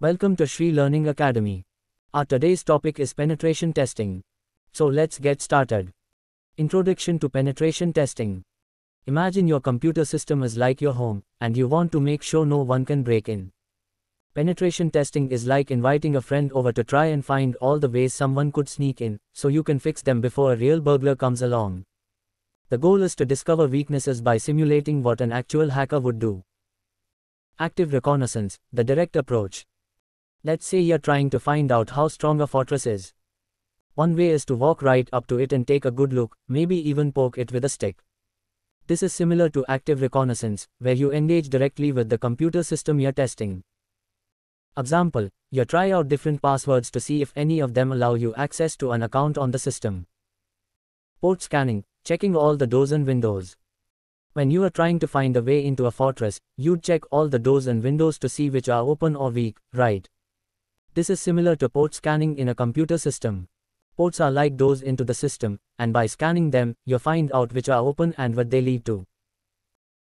Welcome to Shree Learning Academy. Our today's topic is penetration testing. So let's get started. Introduction to penetration testing. Imagine your computer system is like your home, and you want to make sure no one can break in. Penetration testing is like inviting a friend over to try and find all the ways someone could sneak in, so you can fix them before a real burglar comes along. The goal is to discover weaknesses by simulating what an actual hacker would do. Active reconnaissance, the direct approach. Let's say you're trying to find out how strong a fortress is. One way is to walk right up to it and take a good look, maybe even poke it with a stick. This is similar to active reconnaissance, where you engage directly with the computer system you're testing. Example, you try out different passwords to see if any of them allow you access to an account on the system. Port scanning, checking all the doors and windows. When you are trying to find a way into a fortress, you'd check all the doors and windows to see which are open or weak, right? This is similar to port scanning in a computer system. Ports are like doors into the system, and by scanning them, you find out which are open and what they lead to.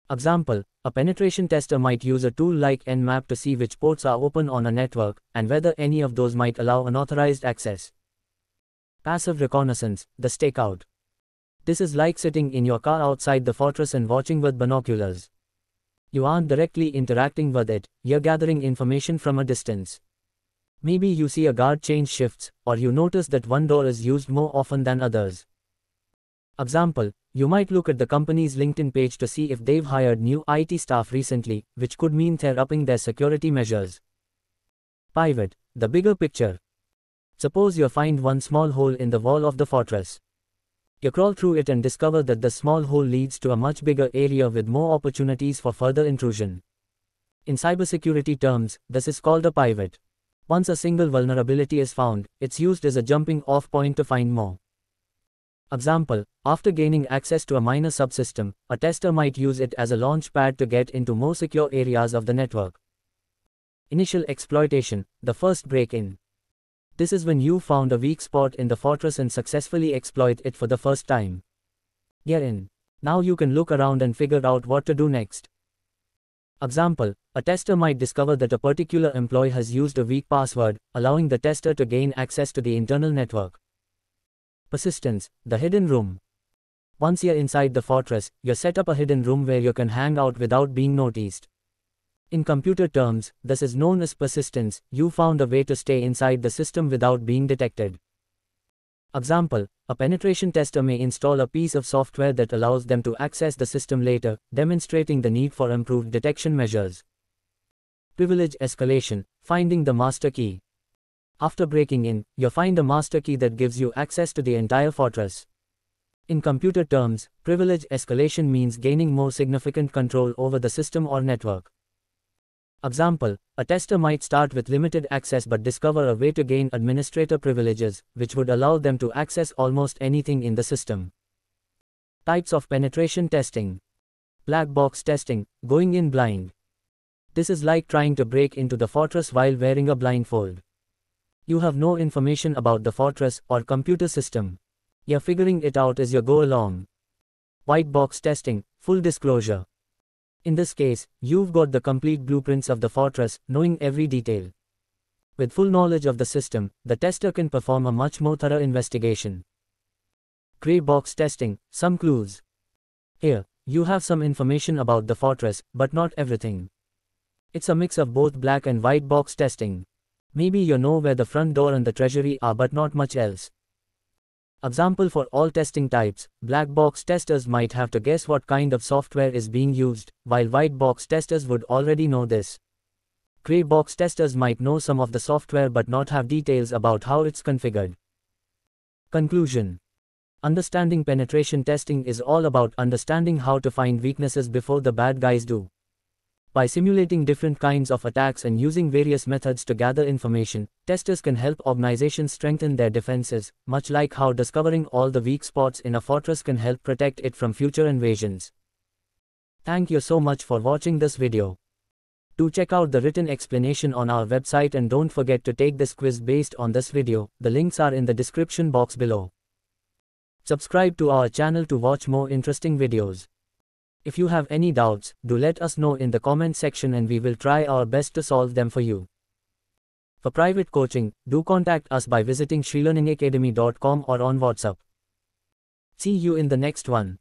Example, a penetration tester might use a tool like Nmap to see which ports are open on a network, and whether any of those might allow unauthorized access. Passive reconnaissance, the stakeout. This is like sitting in your car outside the fortress and watching with binoculars. You aren't directly interacting with it, you're gathering information from a distance. Maybe you see a guard change shifts, or you notice that one door is used more often than others. Example, you might look at the company's LinkedIn page to see if they've hired new IT staff recently, which could mean they're upping their security measures. Pivot, the bigger picture. Suppose you find one small hole in the wall of the fortress. You crawl through it and discover that the small hole leads to a much bigger area with more opportunities for further intrusion. In cybersecurity terms, this is called a pivot. Once a single vulnerability is found, it's used as a jumping-off point to find more. Example, after gaining access to a minor subsystem, a tester might use it as a launch pad to get into more secure areas of the network. Initial exploitation, the first break-in. This is when you found a weak spot in the fortress and successfully exploit it for the first time. You're in. Now you can look around and figure out what to do next. Example, a tester might discover that a particular employee has used a weak password, allowing the tester to gain access to the internal network. Persistence, the hidden room. Once you're inside the fortress, you set up a hidden room where you can hang out without being noticed. In computer terms, this is known as persistence. You found a way to stay inside the system without being detected. Example, a penetration tester may install a piece of software that allows them to access the system later, demonstrating the need for improved detection measures. Privilege escalation, finding the master key. After breaking in, you find a master key that gives you access to the entire fortress. In computer terms, privilege escalation means gaining more significant control over the system or network. Example, a tester might start with limited access but discover a way to gain administrator privileges, which would allow them to access almost anything in the system. Types of penetration testing. Black box testing, going in blind. This is like trying to break into the fortress while wearing a blindfold. You have no information about the fortress or computer system. You're figuring it out as you go along. White box testing, full disclosure. In this case, you've got the complete blueprints of the fortress, knowing every detail. With full knowledge of the system, the tester can perform a much more thorough investigation. Gray box testing, some clues. Here, you have some information about the fortress, but not everything. It's a mix of both black and white box testing. Maybe you know where the front door and the treasury are but not much else. Example, for all testing types, black box testers might have to guess what kind of software is being used, while white box testers would already know this. Gray box testers might know some of the software but not have details about how it's configured. Conclusion. Understanding penetration testing is all about understanding how to find weaknesses before the bad guys do. By simulating different kinds of attacks and using various methods to gather information, testers can help organizations strengthen their defenses, much like how discovering all the weak spots in a fortress can help protect it from future invasions. Thank you so much for watching this video. Do check out the written explanation on our website and don't forget to take this quiz based on this video. The links are in the description box below. Subscribe to our channel to watch more interesting videos. If you have any doubts, do let us know in the comment section and we will try our best to solve them for you. For private coaching, do contact us by visiting shreelearningacademy.com or on WhatsApp. See you in the next one.